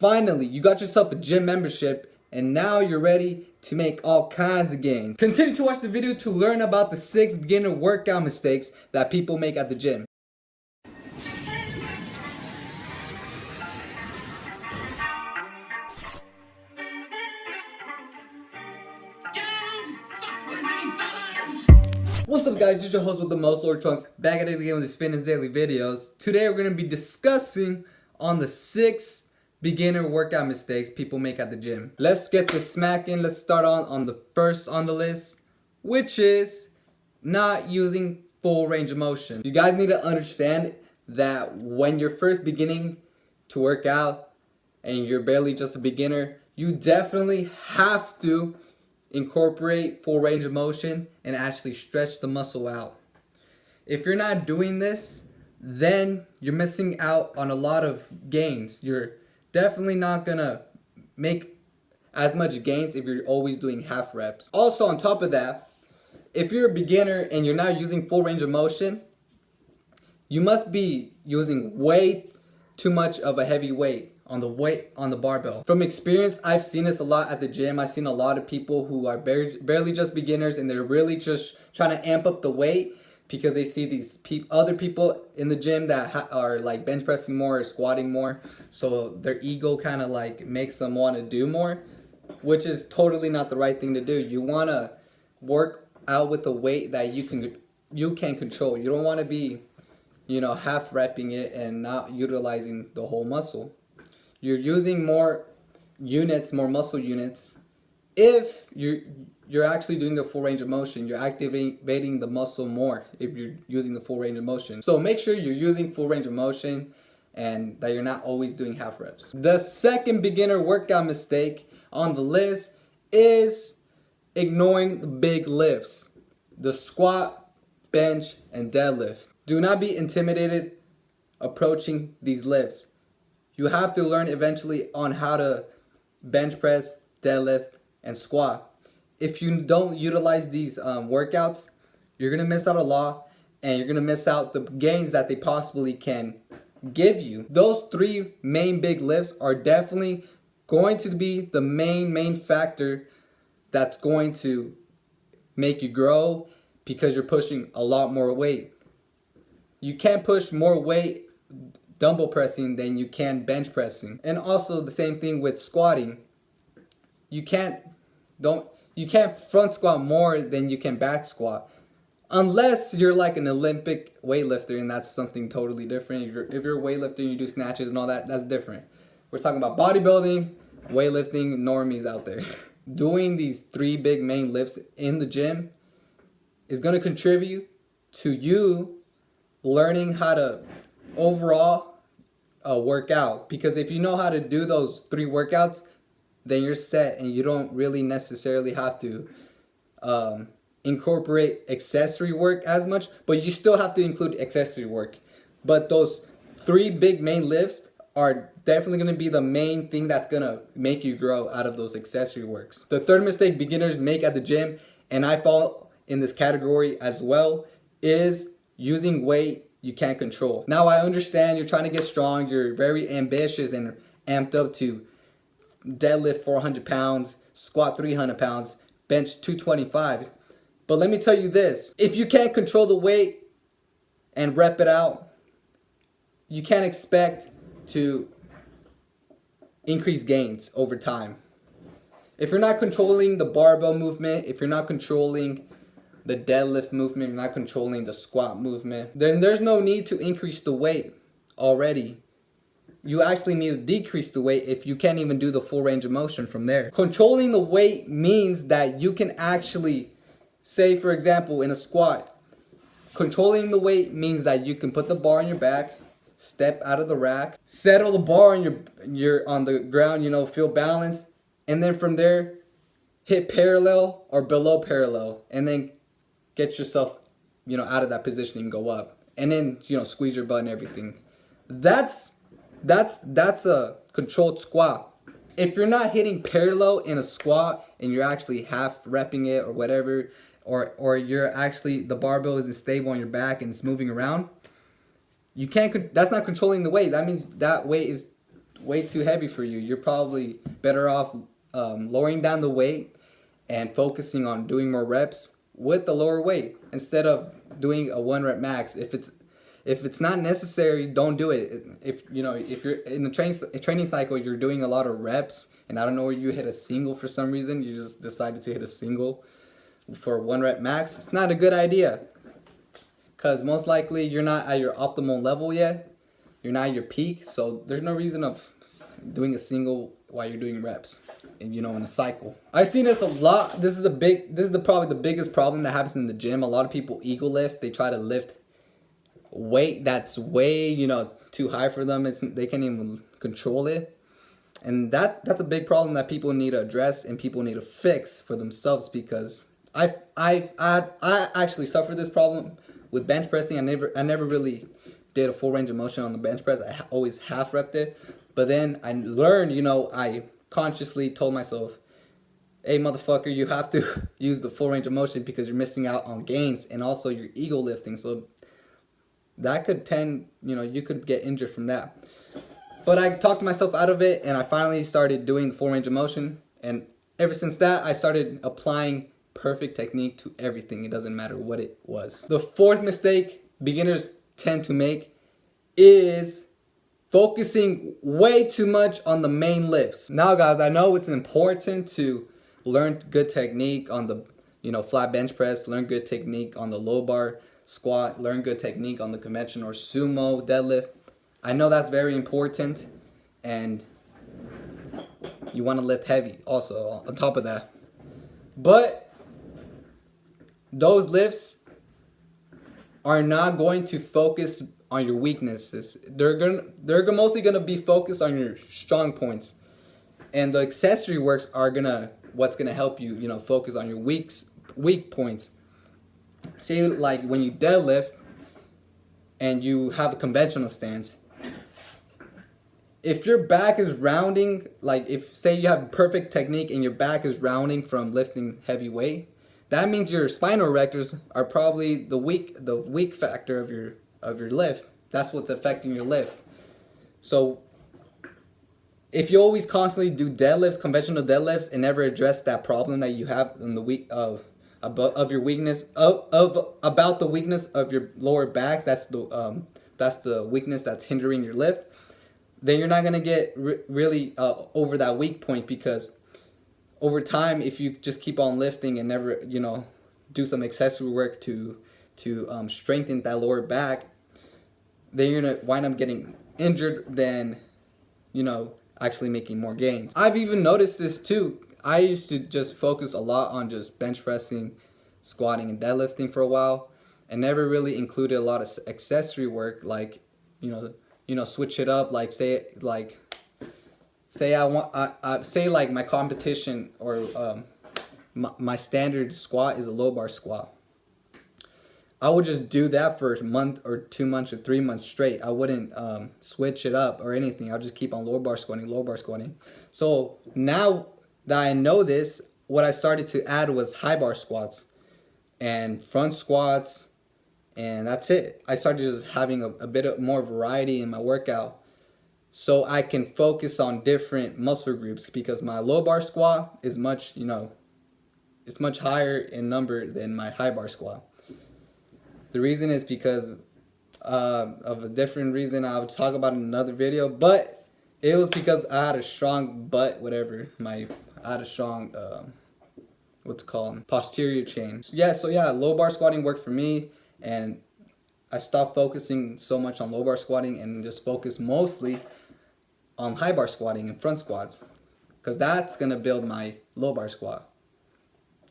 Finally, you got yourself a gym membership and now you're ready to make all kinds of gains. Continue to watch the video to learn about the 6 beginner workout mistakes that people make at the gym. What's up guys, it's your host with the most, Lord Trunks, back at it again with these fitness daily videos. Today we're going to be discussing on the 6 beginner workout mistakes people make at the gym. Let's get this smacking. Let's start on the first on the list, which is not using full range of motion. You guys need to understand that when you're first beginning to work out and you're barely just a beginner, you definitely have to incorporate full range of motion and actually stretch the muscle out. If you're not doing this, then you're missing out on a lot of gains. You're definitely not gonna make as much gains if you're always doing half reps. Also, on top of that, if you're a beginner and you're not using full range of motion, you must be using way too much of a heavy weight on the barbell. From experience, I've seen this a lot at the gym. I've seen a lot of people who are barely just beginners and they're really just trying to amp up the weight because they see these other people in the gym that are like bench pressing more or squatting more, so their ego kind of like makes them want to do more, which is totally not the right thing to do. You want to work out with the weight that you can control. You don't want to be, half repping it and not utilizing the whole muscle. You're using more units, more muscle units. If you're actually doing the full range of motion, you're activating the muscle more if you're using the full range of motion. So make sure you're using full range of motion and that you're not always doing half reps. The second beginner workout mistake on the list is ignoring the big lifts. The squat, bench, and deadlift. Do not be intimidated approaching these lifts. You have to learn eventually on how to bench press, deadlift, and squat. If you don't utilize these workouts, you're going to miss out a lot, and you're going to miss out the gains that they possibly can give you. Those 3 main big lifts are definitely going to be the main factor that's going to make you grow because you're pushing a lot more weight. You can't push more weight dumbbell pressing than you can bench pressing. And also the same thing with squatting. You can't front squat more than you can back squat. Unless you're like an Olympic weightlifter, and that's something totally different. If you're a weightlifter and you do snatches and all that, that's different. We're talking about bodybuilding, weightlifting, normies out there. Doing these 3 big main lifts in the gym is going to contribute to you learning how to overall work out. Because if you know how to do those 3 workouts, then you're set and you don't really necessarily have to incorporate accessory work as much, but you still have to include accessory work. But those 3 big main lifts are definitely going to be the main thing that's going to make you grow out of those accessory works. The third mistake beginners make at the gym, and I fall in this category as well, is using weight you can't control. Now I understand you're trying to get strong, you're very ambitious and amped up to deadlift 400 pounds, squat 300 pounds, bench 225. But let me tell you this, if you can't control the weight and rep it out, you can't expect to increase gains over time. If you're not controlling the barbell movement, if you're not controlling the deadlift movement, you're not controlling the squat movement, then there's no need to increase the weight already. You actually need to decrease the weight if you can't even do the full range of motion from there. Controlling the weight means that you can actually, say for example in a squat, controlling the weight means that you can put the bar on your back, step out of the rack, settle the bar on your on the ground, feel balanced, and then from there hit parallel or below parallel, and then get yourself, out of that position and go up. And then, squeeze your butt and everything. That's a controlled squat. If you're not hitting parallel in a squat and you're actually half repping it or whatever, or you're actually, the barbell isn't stable on your back and it's moving around, you can't, that's not controlling the weight. That means that weight is way too heavy for you. You're probably better off lowering down the weight and focusing on doing more reps with the lower weight instead of doing a 1 rep max. If it's not necessary, don't do it. If you're in a training cycle, you're doing a lot of reps, and I don't know where you hit a single for some reason, you just decided to hit a single for 1 rep max. It's not a good idea, because most likely you're not at your optimal level yet. You're not at your peak, so there's no reason of doing a single while you're doing reps, and in a cycle. I've seen this a lot. This is probably the biggest problem that happens in the gym. A lot of people ego lift. They try to lift weight that's way too high for them. They can't even control it, and that's a big problem that people need to address and people need to fix for themselves, because I actually suffered this problem with bench pressing. I never really did a full range of motion on the bench press. I always half repped it. But then I learned, I consciously told myself, hey, motherfucker, you have to use the full range of motion because you're missing out on gains, and also you're ego lifting. So that could you could get injured from that. But I talked myself out of it, and I finally started doing the full range of motion. And ever since that, I started applying perfect technique to everything. It doesn't matter what it was. The fourth mistake beginners tend to make is focusing way too much on the main lifts. Now guys, I know it's important to learn good technique on the flat bench press, learn good technique on the low bar squat, learn good technique on the conventional or sumo deadlift. I know that's very important, and you want to lift heavy also on top of that. But those lifts are not going to focus on your weaknesses. They're mostly gonna be focused on your strong points, and the accessory works are what's gonna help you focus on your weak points. Say like when you deadlift and you have a conventional stance, if your back is rounding, like if say you have perfect technique and your back is rounding from lifting heavy weight, that means your spinal erectors are probably the weak factor of your lift. That's what's affecting your lift. So if you always constantly do deadlifts, conventional deadlifts, and never address that problem that you have in the week of your weakness about the weakness of your lower back, that's the weakness that's hindering your lift, then you're not gonna get really over that weak point, because over time, if you just keep on lifting and never do some accessory work to strengthen that lower back, then you're gonna wind up getting injured than actually making more gains. I've even noticed this too. I used to just focus a lot on just bench pressing, squatting, and deadlifting for a while, and never really included a lot of accessory work, like switch it up. Like say like my competition or my standard squat is a low bar squat. I would just do that for a month or 2 months or 3 months straight. I wouldn't switch it up or anything. I'll just keep on low bar squatting. So now that I know this, what I started to add was high bar squats and front squats, and that's it. I started just having a bit more variety in my workout, so I can focus on different muscle groups, because my low bar squat is much higher in number than my high bar squat. The reason is because of a different reason I'll talk about in another video, but it was because I had a strong butt, I had a strong, posterior chain. So yeah, low bar squatting worked for me, and I stopped focusing so much on low bar squatting and just focus mostly on high bar squatting and front squats, because that's gonna build my low bar squat.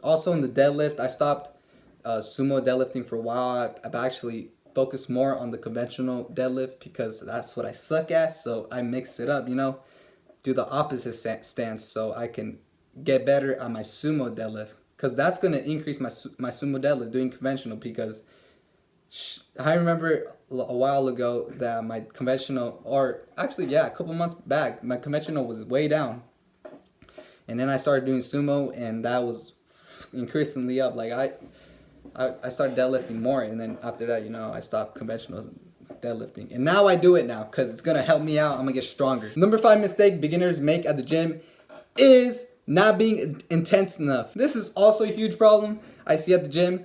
Also in the deadlift, I stopped sumo deadlifting for a while. I've actually focused more on the conventional deadlift because that's what I suck at. So I mix it up, do the opposite stance so I can get better at my sumo deadlift, because that's gonna increase my sumo deadlift doing conventional. Because I remember a while ago that my conventional, or actually yeah, a couple months back, my conventional was way down, and then I started doing sumo, and that was increasingly up. Like I started deadlifting more, and then after that, I stopped conventional deadlifting. And now I do it now because it's gonna help me out. I'm gonna get stronger. Number 5 mistake beginners make at the gym is not being intense enough. This is also a huge problem I see at the gym.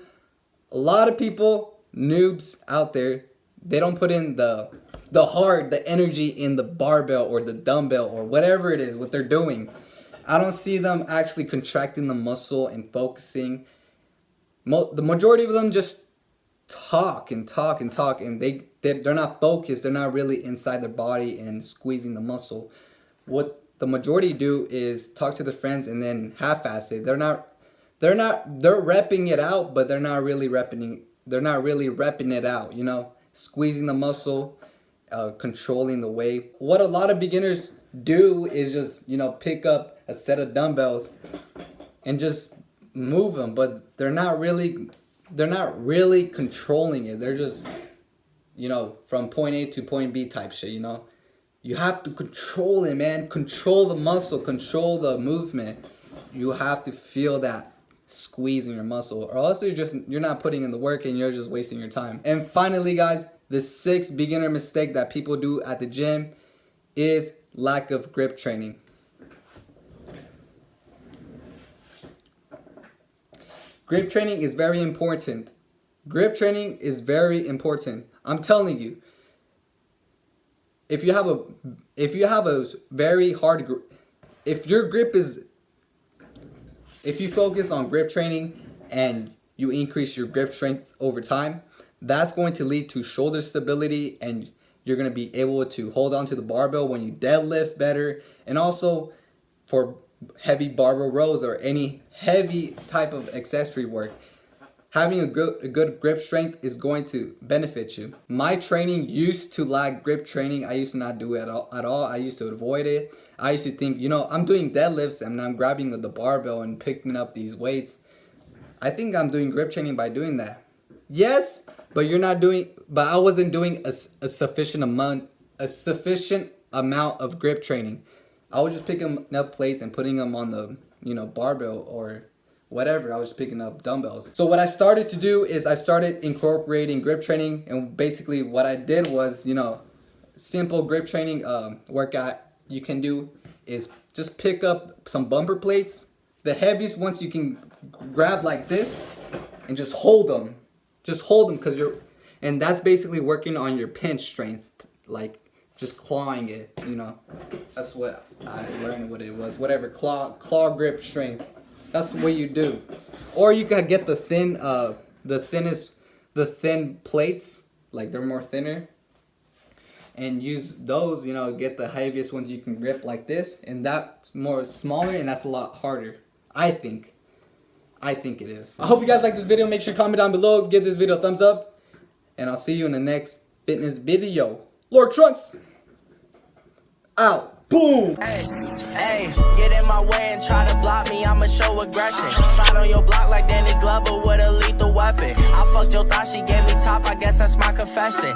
A lot of people, noobs out there, they don't put in the heart, the energy in the barbell or the dumbbell or whatever it is, what they're doing. I don't see them actually contracting the muscle and focusing. The majority of them just talk and talk and talk, and they're not focused. They're not really inside their body and squeezing the muscle. What the majority do is talk to their friends and then half-ass it. They're repping it out, but they're not really repping it out, you know, squeezing the muscle, controlling the weight. What a lot of beginners do is just, you know, pick up a set of dumbbells and just move them, but they're not really controlling it. They're just, you know, from point A to point B type shit, you know. You have to control it, man. Control the muscle, control the movement. You have to feel that squeeze in your muscle, or else you're not putting in the work and you're just wasting your time. And finally, guys, the 6th beginner mistake that people do at the gym is lack of grip training. Grip training is very important. Grip training is very important. I'm telling you. If you have a very hard grip, if you focus on grip training and you increase your grip strength over time, that's going to lead to shoulder stability, and you're going to be able to hold on to the barbell when you deadlift better, and also for heavy barbell rows or any heavy type of accessory work. Having a good grip strength is going to benefit you. My training used to lack grip training. I used to not do it at all. I used to avoid it. I used to think, you know, I'm doing deadlifts and I'm grabbing the barbell and picking up these weights. I think I'm doing grip training by doing that. Yes, but I wasn't doing a sufficient amount of grip training. I was just picking up plates and putting them on the, you know, barbell or whatever. I was just picking up dumbbells. So what I started to do is I started incorporating grip training, and basically what I did was, you know, simple grip training workout you can do is just pick up some bumper plates. The heaviest ones you can grab like this and just hold them. Just hold them, and that's basically working on your pinch strength, like just clawing it, you know. That's what I learned what it was. Whatever, claw grip strength. That's what you do. Or you could get the thin plates, like they're more thinner, and use those, you know, get the heaviest ones you can grip like this, and that's more smaller, and that's a lot harder, I think it is. I hope you guys like this video. Make sure to comment down below, give this video a thumbs up, and I'll see you in the next fitness video. Lord Trunks out. Boom! Hey, get in my way and try to block me, I'ma show aggression. Slide on your block like Danny Glover with a lethal weapon. I fucked your thought, she gave me top, I guess that's my confession.